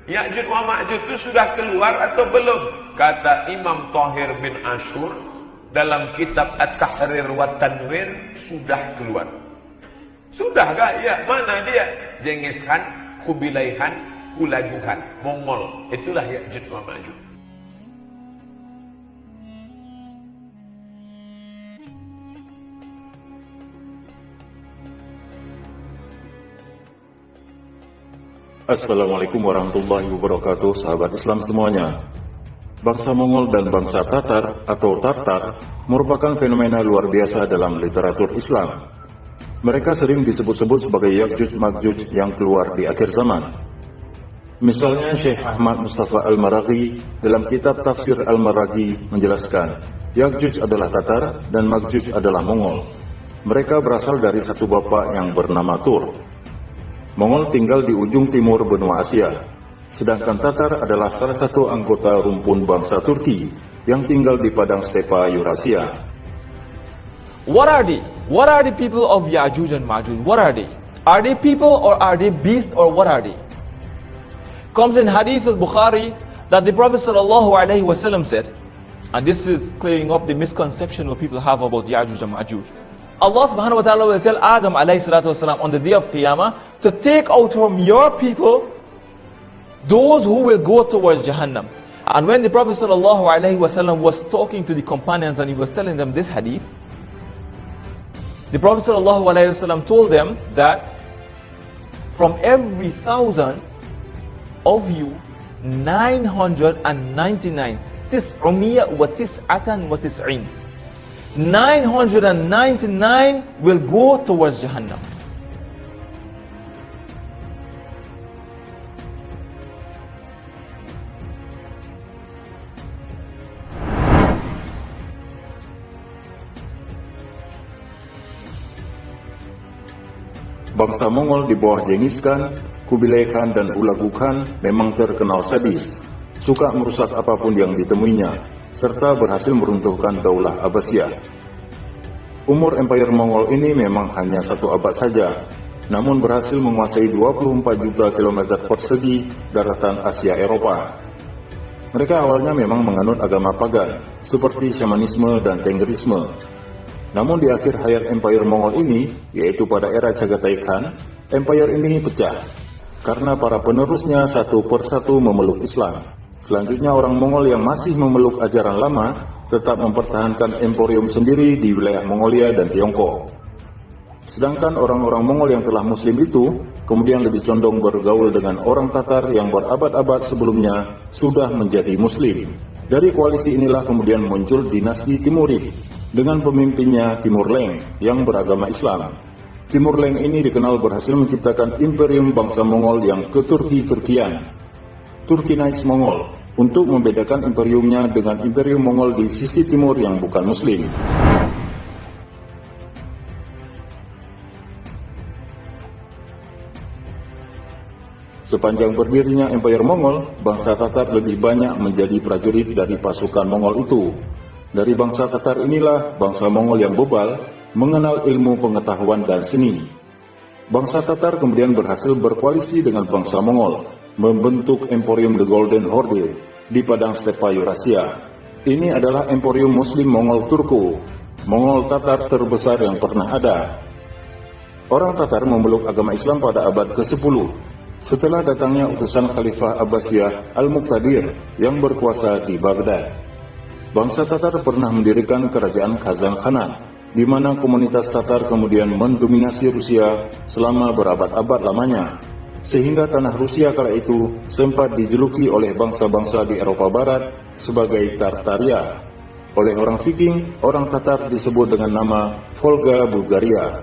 Ya'juj wa Ma'juj itu sudah keluar atau belum? Kata Imam Thahir bin Ashur dalam kitab At-Tahrir wa Tanwir, sudah keluar. Sudah gak? Ya, mana dia? Genghis Khan, Kubilai Khan, Hulagu Khan, Mongol. Itulah Ya'juj wa Ma'juj. Assalamualaikum warahmatullahi wabarakatuh, sahabat Islam semuanya. Bangsa Mongol dan bangsa Tatar atau Tartar merupakan fenomena luar biasa dalam literatur Islam. Mereka sering disebut-sebut sebagai Ya'juj Ma'juj yang keluar di akhir zaman. Misalnya Syekh Ahmad Mustafa Al-Maraghi dalam kitab Tafsir Al-Maraghi menjelaskan, Ya'juj adalah Tatar dan Ma'juj adalah Mongol. Mereka berasal dari satu bapak yang bernama Tur. Mongol tinggal di ujung timur benua Asia, sedangkan Tatar adalah salah satu anggota rumpun bangsa Turki yang tinggal di padang stepa Eurasia. What are they? What are the people of Ya'juj and Ma'juj? What are they? Are they people or are they beasts or what are they? Comes in Hadith al-Bukhari that the Prophet ﷺ said, and this is clearing up the misconception what people have about Ya'juj and Ma'juj. Allah subhanahu wa ta'ala will tell Adam alayhi salatu wasalam on the day of Qiyamah to take out from your people those who will go towards Jahannam. And when the Prophet sallallahu alayhi wasallam was talking to the companions and he was telling them this hadith, the Prophet sallallahu alayhi wasallam told them that from every 1,000 of you, 999, 999 will go towards Jahannam. Bangsa Mongol di bawah Genghis Khan, Kubilai Khan dan Hulagu Khan memang terkenal sadis, suka merusak apapun yang ditemuinya, serta berhasil meruntuhkan Daulah Abbasiyah. Umur Empire Mongol ini memang hanya 1 abad saja, namun berhasil menguasai 24 juta kilometer persegi daratan Asia Eropa. Mereka awalnya memang menganut agama pagan, seperti Shamanisme dan Tenggerisme. Namun di akhir hayat Empire Mongol ini, yaitu pada era Chagatai Khan, Empire ini pecah, karena para penerusnya satu persatu memeluk Islam. Selanjutnya orang Mongol yang masih memeluk ajaran lama tetap mempertahankan emporium sendiri di wilayah Mongolia dan Tiongkok. Sedangkan orang-orang Mongol yang telah muslim itu kemudian lebih condong bergaul dengan orang Tatar yang berabad-abad sebelumnya sudah menjadi muslim. Dari koalisi inilah kemudian muncul dinasti Timurid dengan pemimpinnya Timur Leng yang beragama Islam. Timur Leng ini dikenal berhasil menciptakan imperium bangsa Mongol yang keturki-turkian, Turkinize Mongol, untuk membedakan imperiumnya dengan imperium Mongol di sisi timur yang bukan muslim. Sepanjang berdirinya Empire Mongol, bangsa Tatar lebih banyak menjadi prajurit dari pasukan Mongol itu. Dari bangsa Tatar inilah bangsa Mongol yang bebal mengenal ilmu pengetahuan dan seni. Bangsa Tatar kemudian berhasil berkoalisi dengan bangsa Mongol, membentuk Emporium The Golden Horde di padang stepa Eurasia. Ini adalah Emporium Muslim Mongol Turku, Mongol Tatar terbesar yang pernah ada. Orang Tatar memeluk agama Islam pada abad ke-10, setelah datangnya utusan Khalifah Abbasiyah Al-Muqtadir yang berkuasa di Baghdad. Bangsa Tatar pernah mendirikan kerajaan Kazan Khanat, di mana komunitas Tatar kemudian mendominasi Rusia selama berabad-abad lamanya, sehingga tanah Rusia kala itu sempat dijuluki oleh bangsa-bangsa di Eropa Barat sebagai Tartaria. Oleh orang Viking, orang Tatar disebut dengan nama Volga Bulgaria.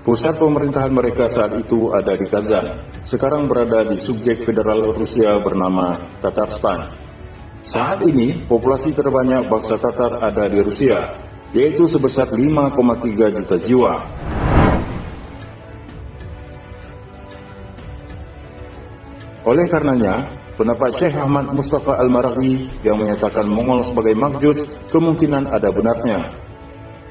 Pusat pemerintahan mereka saat itu ada di Kazan, sekarang berada di subjek federal Rusia bernama Tatarstan. Saat ini, populasi terbanyak bangsa Tatar ada di Rusia, yaitu sebesar 5,3 juta jiwa. Oleh karenanya, pendapat Syekh Ahmad Mustafa Al-Maraghi yang menyatakan Mongol sebagai Ma'juj kemungkinan ada benarnya.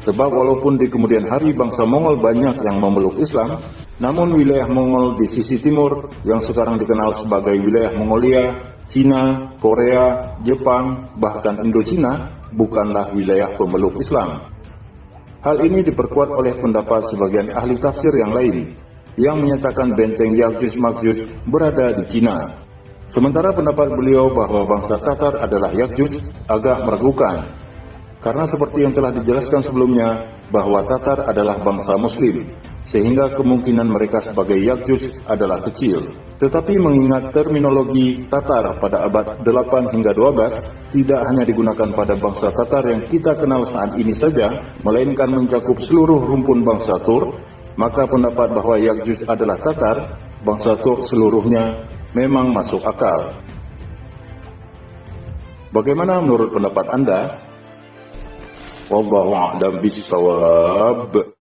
Sebab walaupun di kemudian hari bangsa Mongol banyak yang memeluk Islam, Namun wilayah Mongol di sisi timur yang sekarang dikenal sebagai wilayah Mongolia, Cina, Korea, Jepang, bahkan Indochina bukanlah wilayah pemeluk Islam. Hal ini diperkuat oleh pendapat sebagian ahli tafsir yang lain yang menyatakan benteng Ya'juj Ma'juj berada di Cina. Sementara pendapat beliau bahwa bangsa Tatar adalah Ya'juj agak meragukan, karena seperti yang telah dijelaskan sebelumnya bahwa Tatar adalah bangsa Muslim, sehingga kemungkinan mereka sebagai Ya'juj adalah kecil. Tetapi mengingat terminologi Tatar pada abad 8 hingga 12 tidak hanya digunakan pada bangsa Tatar yang kita kenal saat ini saja, melainkan mencakup seluruh rumpun bangsa Turk, maka pendapat bahwa Ya'juj adalah Tatar, bangsa Turk seluruhnya, memang masuk akal. Bagaimana menurut pendapat Anda? Wallahu a'lam bishawab.